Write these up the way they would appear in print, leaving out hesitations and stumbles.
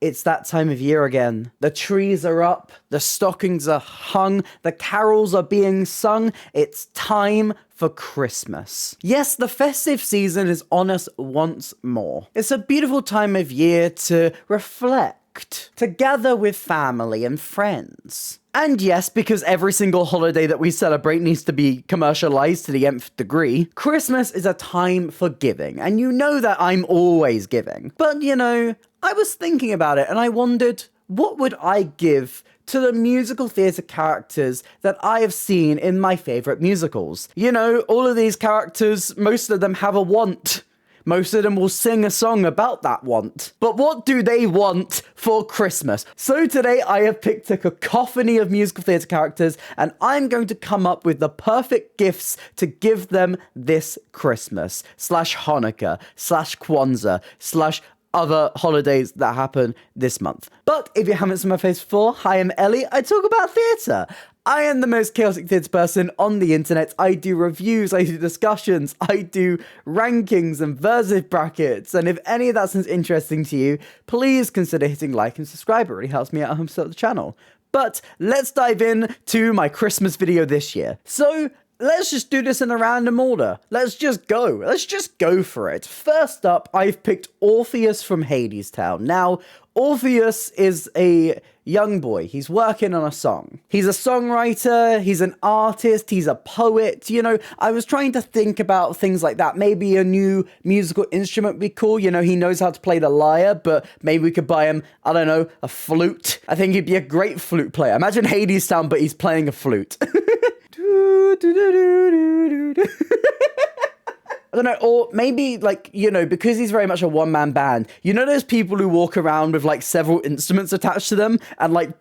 It's that time of year again. The trees are up, the stockings are hung, the carols are being sung. It's time for Christmas. Yes, the festive season is on us once more. It's a beautiful time of year to reflect, to gather with family and friends. And yes, because every single holiday that we celebrate needs to be commercialized to the nth degree, Christmas is a time for giving, and you know that I'm always giving. But, you know, I was thinking about it, and I wondered, what would I give to the musical theatre characters that I have seen in my favourite musicals? You know, all of these characters, most of them have a want. Most of them will sing a song about that want. But what do they want for Christmas? So today I have picked a cacophony of musical theatre characters, and I'm going to come up with the perfect gifts to give them this Christmas, /Hanukkah, /Kwanzaa, other holidays that happen this month. But if you haven't seen my face before, hi, I'm Ellie. I talk about theatre. I am the most chaotic theatre person on the internet. I do reviews, I do discussions, I do rankings and versus brackets. And if any of that sounds interesting to you, please consider hitting like and subscribe. It really helps me out and support the channel. But let's dive in to my Christmas video this year. So let's just do this in a random order. Let's just go. Let's just go for it. First up, I've picked Orpheus from Hadestown. Now, Orpheus is a young boy. He's working on a song. He's a songwriter, he's an artist, he's a poet. You know, I was trying to think about things like that. Maybe a new musical instrument would be cool. You know, he knows how to play the lyre, but maybe we could buy him, I don't know, a flute. I think he'd be a great flute player. Imagine Hadestown, but he's playing a flute. I don't know, or maybe, like, you know, because he's very much a one-man band, you know those people who walk around with, like, several instruments attached to them, and, like,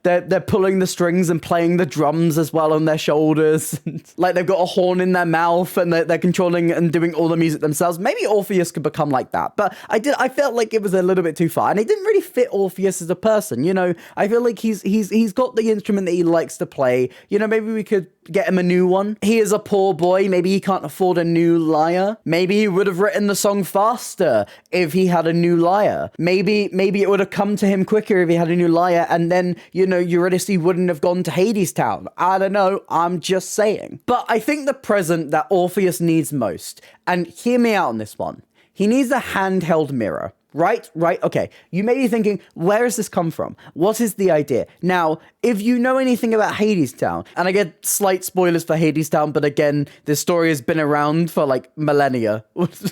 they're pulling the strings and playing the drums as well on their shoulders, like, they've got a horn in their mouth, and they're controlling and doing all the music themselves. Maybe Orpheus could become like that, but I felt like it was a little bit too far, and it didn't really fit Orpheus as a person, you know. I feel like he's got the instrument that he likes to play. You know, maybe we could get him a new one. He is a poor boy, maybe he can't afford a new lyre. Maybe he would have written the song faster if he had a new lyre. Maybe it would have come to him quicker if he had a new lyre, and then, you know, Eurydice wouldn't have gone to Hadestown. I don't know, I'm just saying. But I think the present that Orpheus needs most, and hear me out on this one, he needs a handheld mirror. Right, okay. You may be thinking, where has this come from? What is the idea? Now, if you know anything about Hadestown, and I get slight spoilers for Hadestown, but again, this story has been around for like millennia.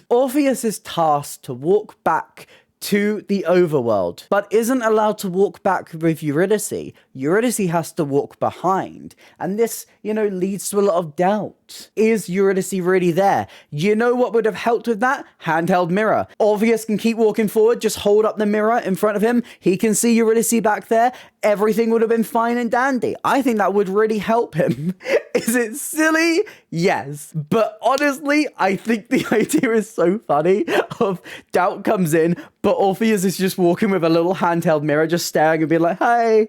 Orpheus is tasked to walk back to the overworld, but isn't allowed to walk back with Eurydice. Eurydice has to walk behind, and this, you know, leads to a lot of doubt. Is Eurydice really there? You know what would have helped with that? Handheld mirror. Orpheus can keep walking forward, just hold up the mirror in front of him. He can see Eurydice back there. Everything would have been fine and dandy. I think that would really help him. Is it silly? Yes. But honestly, I think the idea is so funny of doubt comes in, but Orpheus is just walking with a little handheld mirror, just staring and being like, hey.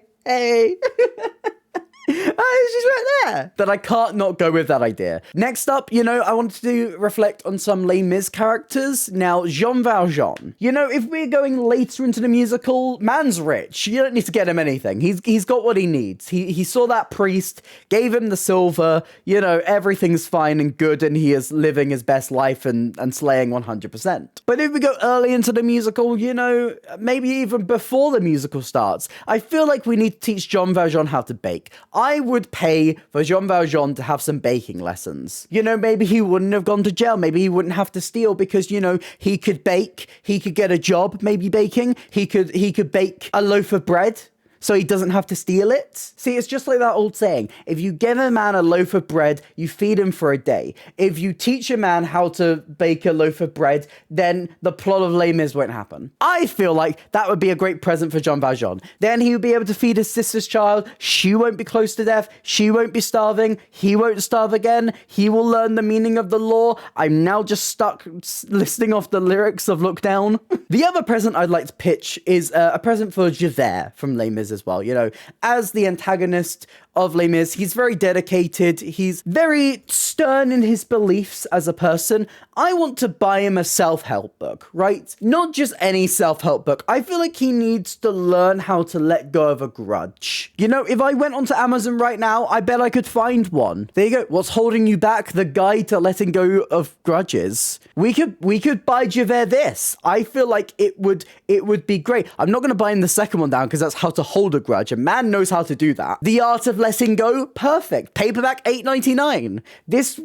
Oh, she's right there. That I can't not go with that idea. Next up, you know, I wanted to reflect on some Les Mis characters. Now, Jean Valjean. You know, if we're going later into the musical, man's rich. You don't need to get him anything. He's got what he needs. He saw that priest, gave him the silver, you know, everything's fine and good, and he is living his best life and slaying 100%. But if we go early into the musical, you know, maybe even before the musical starts, I feel like we need to teach Jean Valjean how to bake. I would pay for Jean Valjean to have some baking lessons. You know, maybe he wouldn't have gone to jail. Maybe he wouldn't have to steal because, you know, he could bake. He could get a job, maybe baking. He could bake a loaf of bread, so he doesn't have to steal it. See, it's just like that old saying. If you give a man a loaf of bread, you feed him for a day. If you teach a man how to bake a loaf of bread, then the plot of Les Mis won't happen. I feel like that would be a great present for Jean Valjean. Then he would be able to feed his sister's child. She won't be close to death. She won't be starving. He won't starve again. He will learn the meaning of the law. I'm now just stuck listing off the lyrics of Look Down. The other present I'd like to pitch is a present for Javert from Les Mis classes as well. You know, as the antagonist of Les Mis, he's very dedicated. He's very stern in his beliefs as a person. I want to buy him a self-help book, right? Not just any self-help book. I feel like he needs to learn how to let go of a grudge. You know, if I went onto Amazon right now, I bet I could find one. There you go. What's holding you back? The guide to letting go of grudges. We could buy Javert this. I feel like it would be great. I'm not going to buy him the second one down because that's how to hold a grudge. A man knows how to do that. The Art of Letting Go, perfect. Paperback $8.99. This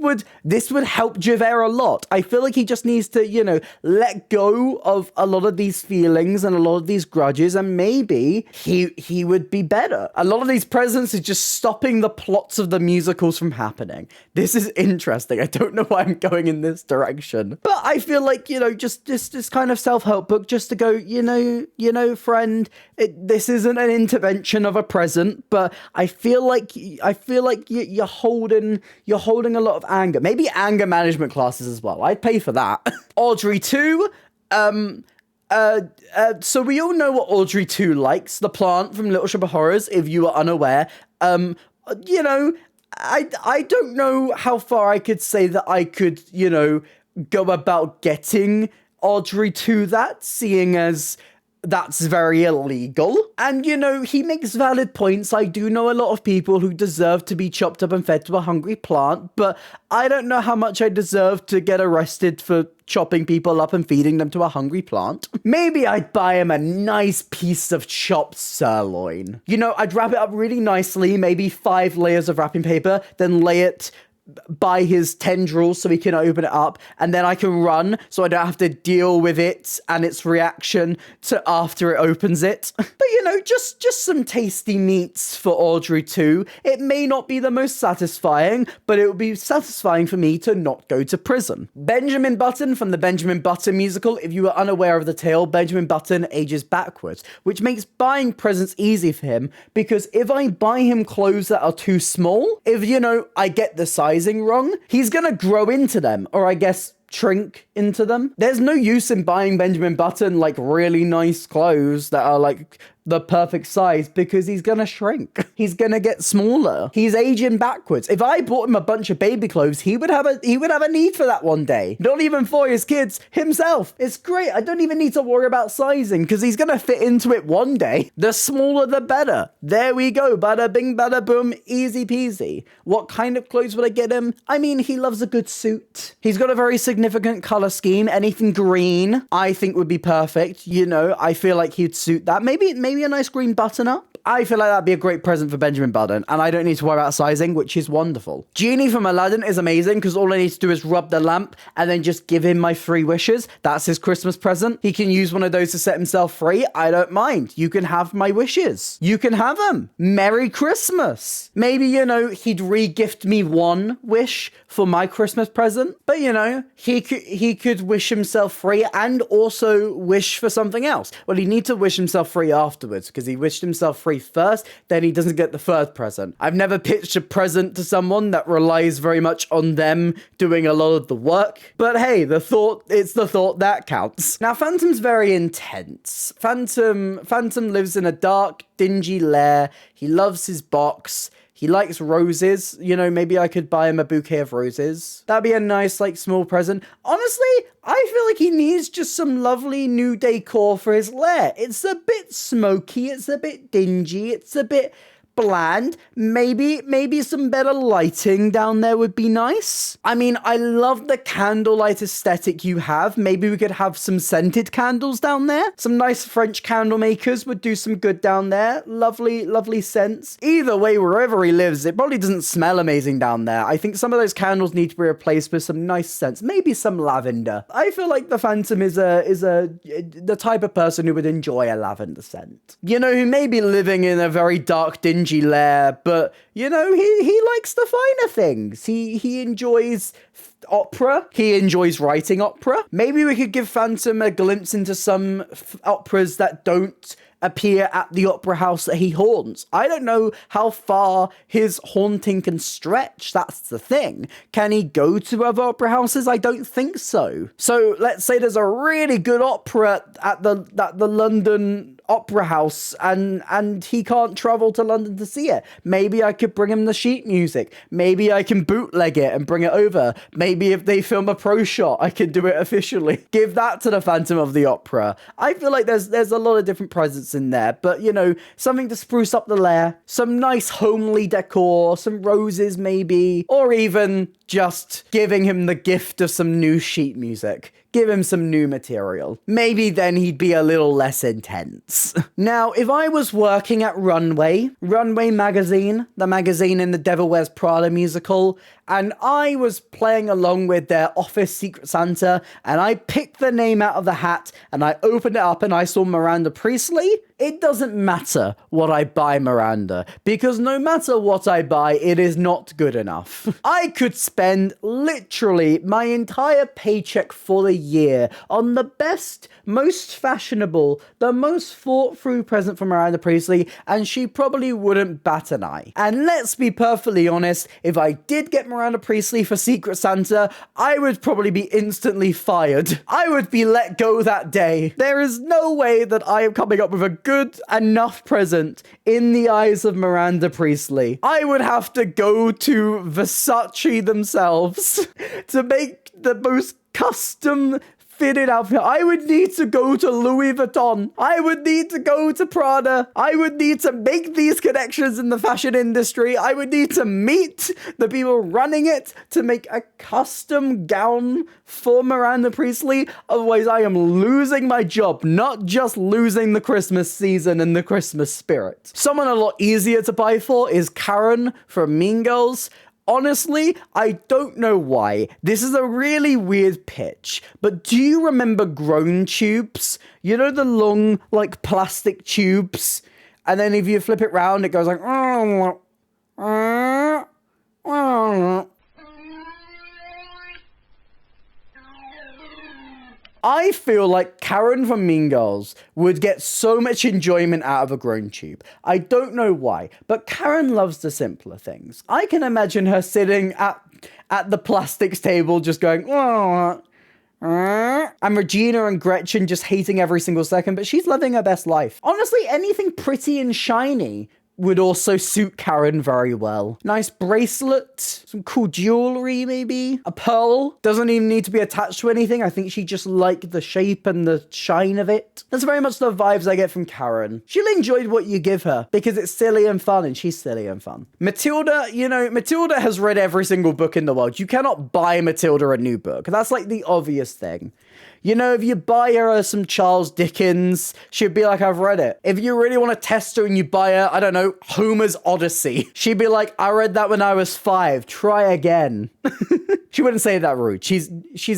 would help Javert a lot. I feel like he just needs to, you know, let go of a lot of these feelings and a lot of these grudges, and maybe he would be better. A lot of these presents is just stopping the plots of the musicals from happening. This is interesting. I don't know why I'm going in this direction, but I feel like, you know, just this kind of self-help book just to go, you know, friend, this isn't an intervention of a present, but I feel like you're holding a lot of anger. Maybe anger management classes as well. I'd pay for that. Audrey 2. So we all know what Audrey 2 likes. The plant from Little Shop of Horrors, if you are unaware. You know, I don't know how far I could say that I could, you know, go about getting Audrey 2 that, seeing as that's very illegal. And, you know, he makes valid points. I do know a lot of people who deserve to be chopped up and fed to a hungry plant, but I don't know how much I deserve to get arrested for chopping people up and feeding them to a hungry plant. Maybe I'd buy him a nice piece of chopped sirloin. You know, I'd wrap it up really nicely, maybe 5 layers of wrapping paper, then lay it by his tendrils so he can open it up, and then I can run so I don't have to deal with it and its reaction to after it opens it. But, you know, just some tasty meats for Audrey 2. It may not be the most satisfying, but it will be satisfying for me to not go to prison. Benjamin Button from the Benjamin Button musical. If you are unaware of the tale, Benjamin Button ages backwards, which makes buying presents easy for him, because if I buy him clothes that are too small, if, you know, I get the size wrong, he's gonna grow into them, or I guess shrink into them. There's no use in buying Benjamin Button like really nice clothes that are like the perfect size, because he's gonna shrink. He's gonna get smaller. He's aging backwards. If I bought him a bunch of baby clothes, he would have a need for that one day. Not even for his kids, himself. It's great. I don't even need to worry about sizing, because he's gonna fit into it one day. The smaller the better. There we go. Bada bing, bada boom, easy peasy. What kind of clothes would I get him? I mean, he loves a good suit. He's got a very significant color scheme. Anything green, I think would be perfect. You know, I feel like he'd suit that. Maybe a nice green button up. I feel like that'd be a great present for Benjamin Button, and I don't need to worry about sizing, which is wonderful. Genie from Aladdin is amazing, because all I need to do is rub the lamp and then just give him my 3 wishes. That's his Christmas present. He can use one of those to set himself free. I don't mind. You can have my wishes. You can have them. Merry Christmas. Maybe, you know, he'd re-gift me 1 wish for my Christmas present, but, you know, he could wish himself free and also wish for something else. Well, he'd need to wish himself free afterwards, because he wished himself free first, then he doesn't get the 3rd present. I've never pitched a present to someone that relies very much on them doing a lot of the work, but hey, it's the thought that counts. Now, Phantom's very intense. Phantom lives in a dark, dingy lair. He loves his box. He likes roses. You know, maybe I could buy him a bouquet of roses. That'd be a nice, like, small present. Honestly, I feel like he needs just some lovely new decor for his lair. It's a bit smoky. It's a bit dingy. It's a bit bland. Maybe some better lighting down there would be nice. I mean, I love the candlelight aesthetic you have. Maybe we could have some scented candles down there. Some nice French candle makers would do some good down there. Lovely scents. Either way, wherever he lives, it probably doesn't smell amazing down there. I think some of those candles need to be replaced with some nice scents. Maybe some lavender. I feel like the Phantom is the type of person who would enjoy a lavender scent. You know, who may be living in a very dark, dingy lair, but, you know, he likes the finer things. He enjoys opera. He enjoys writing opera. Maybe we could give Phantom a glimpse into some operas that don't appear at the opera house that he haunts. I don't know how far his haunting can stretch. That's the thing. Can he go to other opera houses? I don't think so. So let's say there's a really good opera at the London opera house and he can't travel to London to see it. Maybe I could bring him the sheet music. Maybe I can bootleg it and bring it over. Maybe if they film a pro shot, I can do it officially. Give that to the Phantom of the Opera. I feel like there's a lot of different presents in there, but you know, something to spruce up the lair, some nice homely decor, some roses maybe, or even just giving him the gift of some new sheet music. Give him some new material. Maybe then he'd be a little less intense. Now, if I was working at Runway magazine, the magazine in the Devil Wears Prada musical, and I was playing along with their office Secret Santa, and I picked the name out of the hat, and I opened it up and I saw Miranda Priestley, it doesn't matter what I buy Miranda, because no matter what I buy, it is not good enough. I could spend literally my entire paycheck for the year on the best, most fashionable, the most thought through present for Miranda Priestley, and she probably wouldn't bat an eye. And let's be perfectly honest, if I did get Miranda Priestley for Secret Santa, I would probably be instantly fired. I would be let go that day. There is no way that I am coming up with a good enough present in the eyes of Miranda Priestley. I would have to go to Versace themselves to make the most custom fitted outfit. I would need to go to Louis Vuitton. I would need to go to Prada. I would need to make these connections in the fashion industry. I would need to meet the people running it to make a custom gown for Miranda Priestley. Otherwise, I am losing my job, not just losing the Christmas season and the Christmas spirit. Someone a lot easier to buy for is Karen from Mean Girls. Honestly, I don't know why. This is a really weird pitch, but do you remember groan tubes? You know the long, like, plastic tubes? And then if you flip it round, it goes like... I feel like Karen from Mean Girls would get so much enjoyment out of a groan tube. I don't know why, but Karen loves the simpler things. I can imagine her sitting at the plastics table just going, and Regina and Gretchen just hating every single second, but she's living her best life. Honestly, anything pretty and shiny would also suit Karen very well. Nice bracelet, some cool jewelry maybe, a pearl. Doesn't even need to be attached to anything. I think she just liked the shape and the shine of it. That's very much the vibes I get from Karen. She'll enjoy what you give her because it's silly and fun, and she's silly and fun. Matilda, you know, Matilda has read every single book in the world. You cannot buy Matilda a new book. That's like the obvious thing. You know, if you buy her some Charles Dickens, she'd be like, I've read it. If you really want to test her and you buy her, I don't know, Homer's Odyssey, she'd be like, I read that when I was 5. Try again. She wouldn't say that rude. She's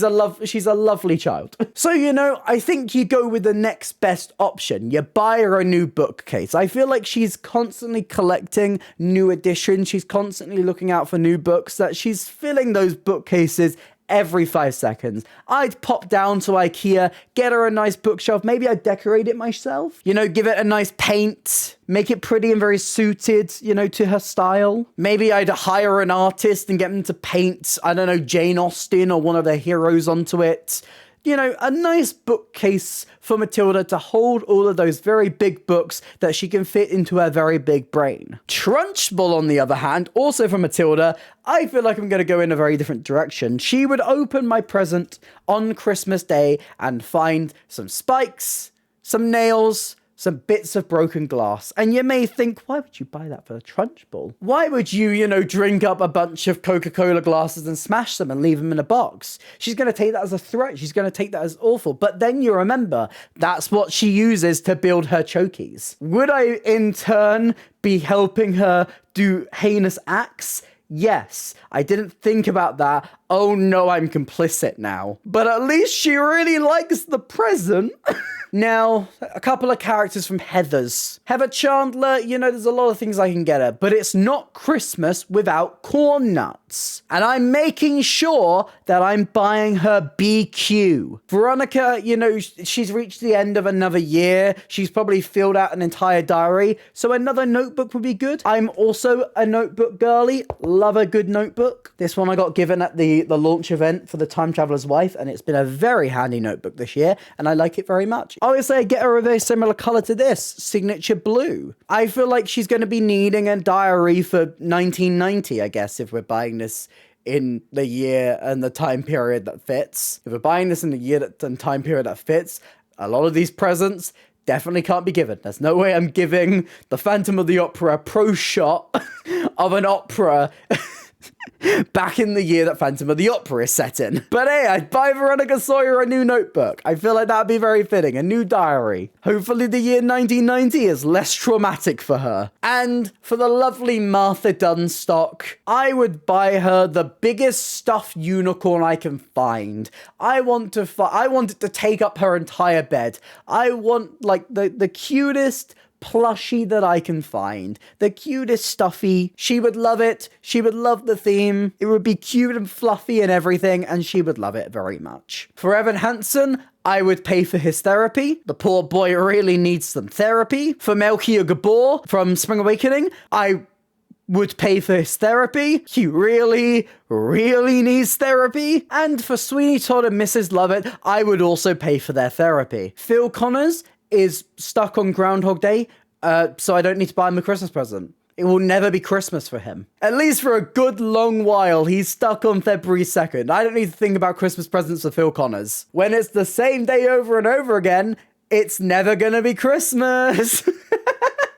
a lovely child. So, you know, I think you go with the next best option. You buy her a new bookcase. I feel like she's constantly collecting new editions. She's constantly looking out for new books, that she's filling those bookcases every 5 seconds. I'd pop down to IKEA, get her a nice bookshelf. Maybe I'd decorate it myself. You know, give it a nice paint, make it pretty and very suited, you know, to her style. Maybe I'd hire an artist and get them to paint, I don't know, Jane Austen or one of their heroes onto it. You know, a nice bookcase for Matilda to hold all of those very big books that she can fit into her very big brain. Trunchbull, on the other hand, also for Matilda, I feel like I'm going to go in a very different direction. She would open my present on Christmas Day and find some spikes, some nails, some bits of broken glass. And you may think, why would you buy that for a Trunchbull? Why would you, you know, drink up a bunch of Coca-Cola glasses and smash them and leave them in a box? She's going to take that as a threat. She's going to take that as awful. But then you remember, that's what she uses to build her chokies. Would I, in turn, be helping her do heinous acts? Yes, I didn't think about that. Oh no, I'm complicit now. But at least she really likes the present. Now, a couple of characters from Heather's. Heather Chandler, you know, there's a lot of things I can get her, but it's not Christmas without corn nuts. And I'm making sure that I'm buying her BQ. Veronica, you know, she's reached the end of another year. She's probably filled out an entire diary, so another notebook would be good. I'm also a notebook girly. Love a good notebook. This one I got given at the launch event for the Time Traveler's Wife, and it's been a very handy notebook this year, and I like it very much. Obviously, I get her a very similar color to this, signature blue. I feel like she's going to be needing a diary for 1990, I guess, if we're buying this in the year and the time period that fits. If we're buying this in the year and time period that fits, a lot of these presents definitely can't be given. There's no way I'm giving the Phantom of the Opera a pro shot of an opera back in the year that Phantom of the Opera is set in. But hey, I'd buy Veronica Sawyer a new notebook. I feel like that'd be very fitting. A new diary. Hopefully the year 1990 is less traumatic for her. And for the lovely Martha Dunstock, I would buy her the biggest stuffed unicorn I can find. I want it to take up her entire bed. I want like the cutest plushie that I can find. The cutest stuffy. She would love it. She would love the theme. It would be cute and fluffy and everything, and she would love it very much. For Evan Hansen, I would pay for his therapy. The poor boy really needs some therapy. For Melchior Gabor from Spring Awakening, I would pay for his therapy. He really, really needs therapy. And for Sweeney Todd and Mrs. Lovett, I would also pay for their therapy. Phil Connors is stuck on Groundhog Day, so I don't need to buy him a Christmas present. It will never be Christmas for him. At least for a good long while, he's stuck on February 2nd. I don't need to think about Christmas presents for Phil Connors. When it's the same day over and over again, it's never gonna be Christmas.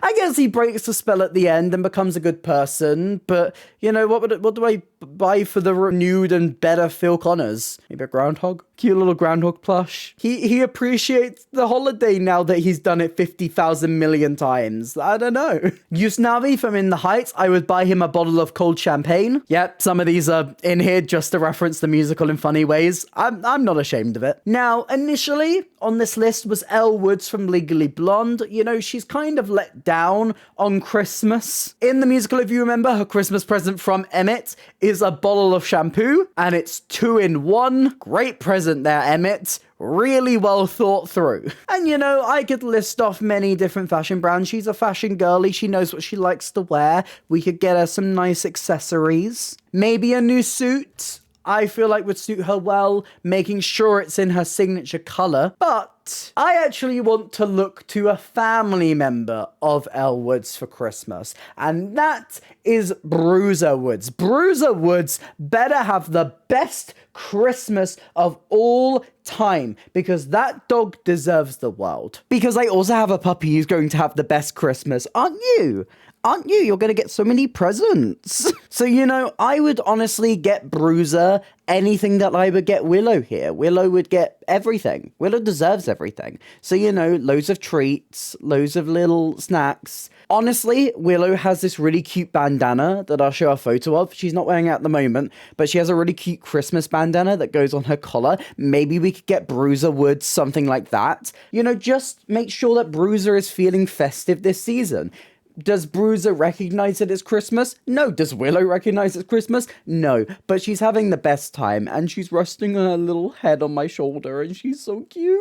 I guess he breaks the spell at the end and becomes a good person, but, you know, what do I buy for the renewed and better Phil Connors? Maybe a groundhog? Cute little groundhog plush. He appreciates the holiday now that he's done it 50,000 million times. I don't know. Usnavi from In the Heights, I would buy him a bottle of cold champagne. Yep, some of these are in here just to reference the musical in funny ways. I'm not ashamed of it. Now, initially on this list was Elle Woods from Legally Blonde. You know, she's kind of let down on Christmas. In the musical, if you remember, her Christmas present from Emmett is a bottle of shampoo, and it's 2-in-1. Great present there, Emmett. Really well thought through. And you know, I could list off many different fashion brands. She's a fashion girly. She knows what she likes to wear. We could get her some nice accessories. Maybe a new suit. I feel like would suit her well, making sure it's in her signature color. But I actually want to look to a family member of Elle Woods for Christmas, and that is Bruiser Woods. Bruiser Woods better have the best Christmas of all time, because that dog deserves the world. Because I also have a puppy who's going to have the best Christmas, aren't you? Aren't you? You're going to get so many presents. So, you know, I would honestly get Bruiser anything that I would get Willow here. Willow would get everything. Willow deserves everything. So, you know, loads of treats, loads of little snacks. Honestly, Willow has this really cute bandana that I'll show a photo of. She's not wearing it at the moment, but she has a really cute Christmas bandana that goes on her collar. Maybe we could get Bruiser Woods something like that. You know, just make sure that Bruiser is feeling festive this season. Does Bruiser recognize it as Christmas? No. Does Willow recognize it's Christmas? No. But she's having the best time, and she's resting her little head on my shoulder, and she's so cute.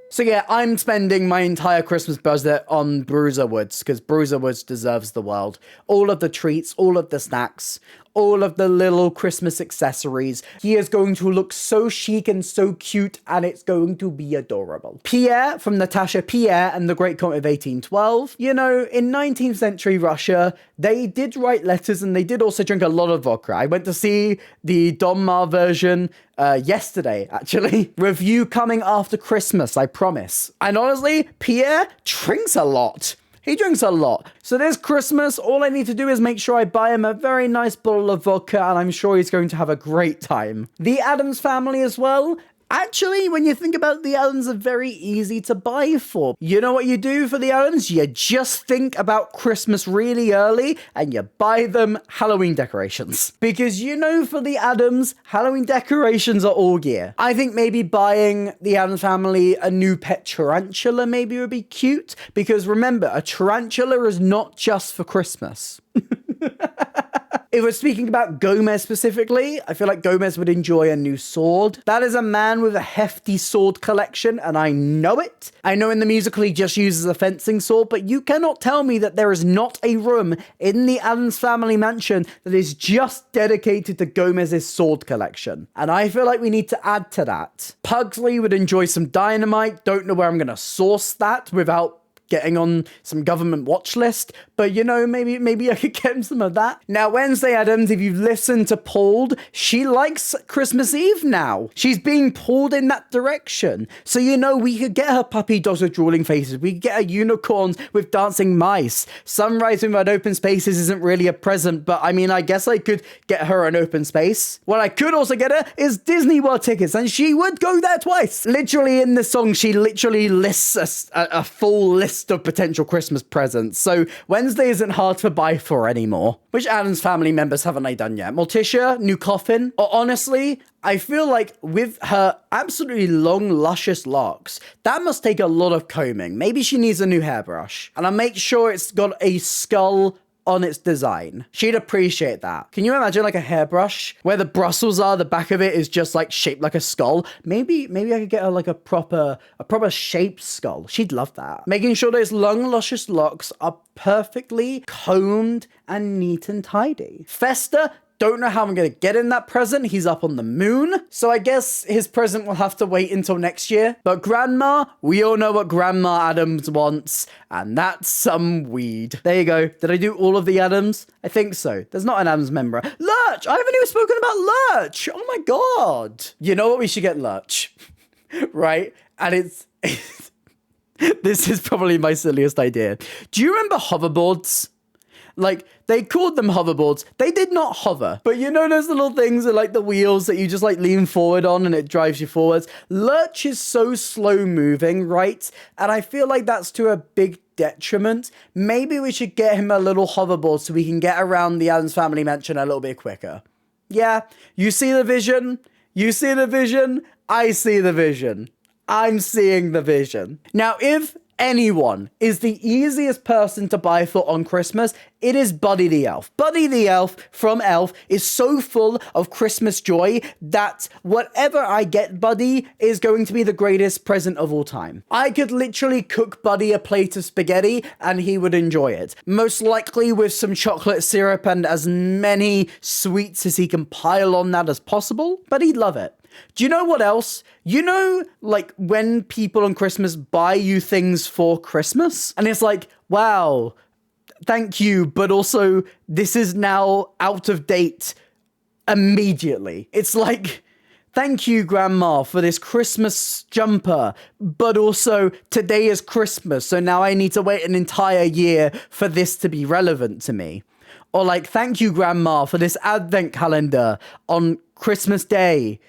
So yeah, I'm spending my entire Christmas budget on Bruiser Woods, because Bruiser Woods deserves the world. All of the treats, all of the snacks, all of the little Christmas accessories. He is going to look so chic and so cute, and it's going to be adorable. Pierre from Natasha Pierre and the Great Comet of 1812. You know, in 19th century Russia, they did write letters, and they did also drink a lot of vodka. I went to see the Don Mar version yesterday, actually. Review coming after Christmas, I promise. And honestly, Pierre drinks a lot. He drinks a lot. So this Christmas, all I need to do is make sure I buy him a very nice bottle of vodka, and I'm sure he's going to have a great time. The Addams family as well. Actually, when you think about it, the Adams are very easy to buy for. You know what you do for the Adams? You just think about Christmas really early and you buy them Halloween decorations. Because you know for the Adams, Halloween decorations are all year. I think maybe buying the Adams family a new pet tarantula maybe would be cute. Because remember, a tarantula is not just for Christmas. If we're speaking about Gomez specifically, I feel like Gomez would enjoy a new sword. That is a man with a hefty sword collection, and I know it. I know in the musical he just uses a fencing sword, but you cannot tell me that there is not a room in the Addams family mansion that is just dedicated to Gomez's sword collection. And I feel like we need to add to that. Pugsley would enjoy some dynamite. Don't know where I'm going to source that without getting on some government watch list, but you know, maybe I could get him some of that. Now, Wednesday Addams, if you've listened to Pulled, she likes Christmas Eve now. She's being pulled in that direction. So, you know, we could get her puppy dogs with drooling faces. We could get her unicorns with dancing mice. Sunrise without open spaces isn't really a present, but I mean, I guess I could get her an open space. What I could also get her is Disney World tickets, and she would go there twice. Literally in the song, she literally lists a full list of potential Christmas presents. So Wednesday isn't hard to buy for anymore. Which Addams family members haven't I done yet? Morticia, new coffin. Or honestly, I feel like with her absolutely long, luscious locks, that must take a lot of combing. Maybe she needs a new hairbrush. And I'll make sure it's got a skull on its design. She'd appreciate that. Can you imagine like a hairbrush where the bristles are, the back of it is just like shaped like a skull? Maybe I could get her like a proper shaped skull. She'd love that. Making sure those long, luscious locks are perfectly combed and neat and tidy. Fester, don't know how I'm going to get him that present. He's up on the moon. So I guess his present will have to wait until next year. But Grandma, we all know what Grandma Addams wants. And that's some weed. There you go. Did I do all of the Addams? I think so. There's not an Addams member. Lurch! I haven't even spoken about Lurch! Oh my god. You know what? We should get Lurch. Right? And it's this is probably my silliest idea. Do you remember hoverboards? Like, they called them hoverboards. They did not hover. But you know those little things are like the wheels that you just like lean forward on and it drives you forwards? Lurch is so slow moving, right? And I feel like that's to a big detriment. Maybe we should get him a little hoverboard so we can get around the Addams family mansion a little bit quicker. Yeah, you see the vision? You see the vision? I see the vision. I'm seeing the vision. Now, if anyone is the easiest person to buy for on Christmas, it is Buddy the Elf. Buddy the Elf from Elf is so full of Christmas joy that whatever I get Buddy is going to be the greatest present of all time. I could literally cook Buddy a plate of spaghetti and he would enjoy it. Most likely with some chocolate syrup and as many sweets as he can pile on that as possible, but he'd love it. Do you know what else? You know, like when people on Christmas buy you things for Christmas and it's like, wow, thank you, but also this is now out of date immediately. It's like, thank you, Grandma, for this Christmas jumper, but also today is Christmas, so now I need to wait an entire year for this to be relevant to me. Or like, thank you, Grandma, for this advent calendar on Christmas Day,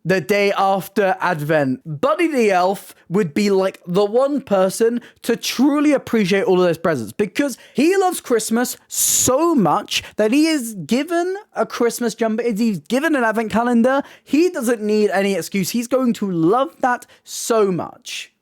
the day after Advent. Buddy the Elf would be like the one person to truly appreciate all of those presents because he loves Christmas so much that he is given a Christmas jumper, he's given an Advent calendar. He doesn't need any excuse. He's going to love that so much.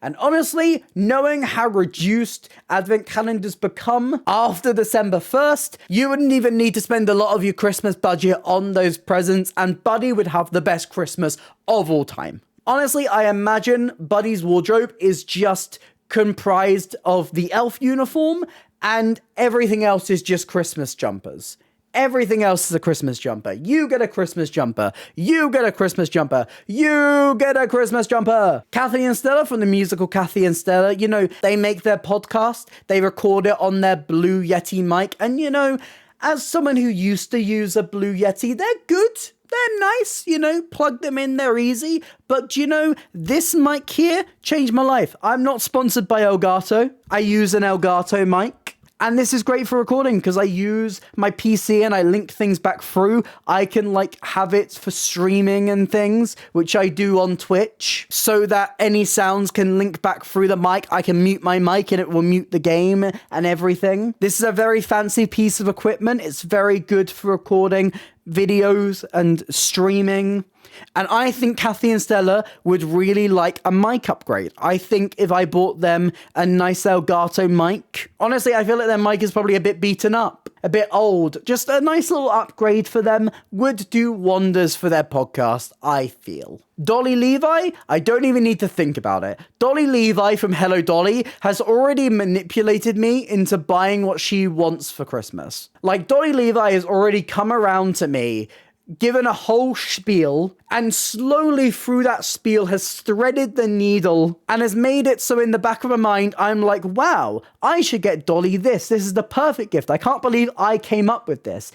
And honestly, knowing how reduced Advent calendars become after December 1st, you wouldn't even need to spend a lot of your Christmas budget on those presents, and Buddy would have the best Christmas of all time. Honestly, I imagine Buddy's wardrobe is just comprised of the elf uniform, and everything else is just Christmas jumpers. Everything else is a Christmas jumper. You get a Christmas jumper. You get a Christmas jumper. You get a Christmas jumper. Kathy and Stella from the musical Kathy and Stella, you know, they make their podcast. They record it on their Blue Yeti mic. And, you know, as someone who used to use a Blue Yeti, they're good. They're nice, you know, plug them in, they're easy. But, you know, this mic here changed my life. I'm not sponsored by Elgato. I use an Elgato mic. And this is great for recording because I use my PC and I link things back through. I can like have it for streaming and things, which I do on Twitch, so that any sounds can link back through the mic. I can mute my mic and it will mute the game and everything. This is a very fancy piece of equipment. It's very good for recording videos and streaming. And I think Kathy and Stella would really like a mic upgrade. I think if I bought them a nice Elgato mic, honestly, I feel like their mic is probably a bit beaten up, a bit old. Just a nice little upgrade for them would do wonders for their podcast, I feel. Dolly Levi, I don't even need to think about it. Dolly Levi from Hello Dolly has already manipulated me into buying what she wants for Christmas. Like, Dolly Levi has already come around to me, given a whole spiel, and slowly through that spiel has threaded the needle and has made it so in the back of my mind, I'm like, wow, I should get Dolly this. This is the perfect gift. I can't believe I came up with this.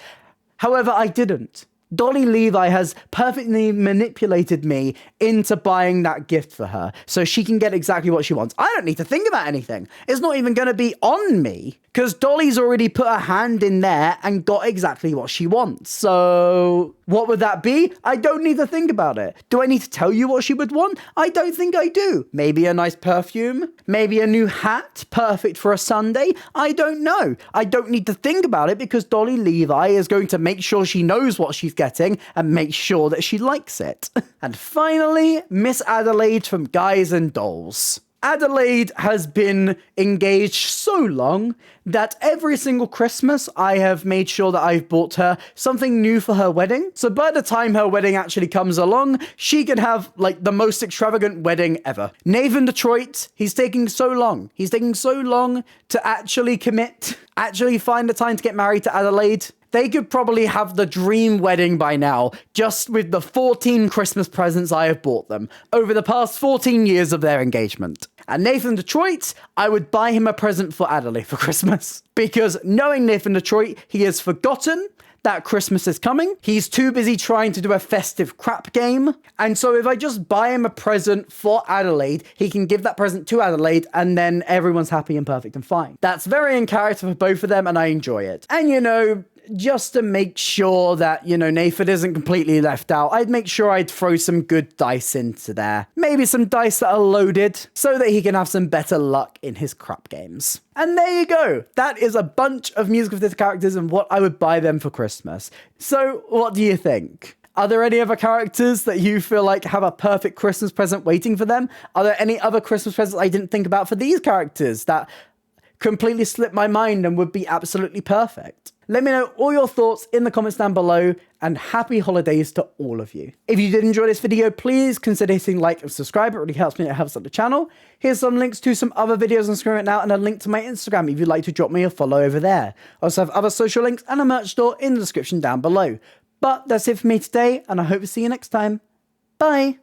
However, I didn't. Dolly Levi has perfectly manipulated me into buying that gift for her so she can get exactly what she wants. I don't need to think about anything. It's not even going to be on me because Dolly's already put her hand in there and got exactly what she wants. So what would that be? I don't need to think about it. Do I need to tell you what she would want? I don't think I do. Maybe a nice perfume? Maybe a new hat, perfect for a Sunday? I don't know. I don't need to think about it because Dolly Levi is going to make sure she knows what she's getting and make sure that she likes it. And finally, Miss Adelaide from Guys and Dolls. Adelaide has been engaged so long that every single Christmas I have made sure that I've bought her something new for her wedding. So by the time her wedding actually comes along, she can have like the most extravagant wedding ever. Nathan Detroit, he's taking so long. He's taking so long to actually commit, actually find the time to get married to Adelaide. They could probably have the dream wedding by now, just with the 14 Christmas presents I have bought them over the past 14 years of their engagement. And Nathan Detroit, I would buy him a present for Adelaide for Christmas. Because knowing Nathan Detroit, he has forgotten that Christmas is coming. He's too busy trying to do a festive crap game. And so if I just buy him a present for Adelaide, he can give that present to Adelaide and then everyone's happy and perfect and fine. That's very in character for both of them and I enjoy it. And you know, just to make sure that, you know, Nathan isn't completely left out, I'd make sure I'd throw some good dice into there. Maybe some dice that are loaded so that he can have some better luck in his crap games. And there you go. That is a bunch of musical theatre characters and what I would buy them for Christmas. So what do you think? Are there any other characters that you feel like have a perfect Christmas present waiting for them? Are there any other Christmas presents I didn't think about for these characters that completely slipped my mind and would be absolutely perfect? Let me know all your thoughts in the comments down below, and happy holidays to all of you. If you did enjoy this video, please consider hitting like and subscribe. It really helps me, it helps out the channel. Here's some links to some other videos on screen right now and a link to my Instagram if you'd like to drop me a follow over there. I also have other social links and a merch store in the description down below. But that's it for me today, and I hope to see you next time. Bye!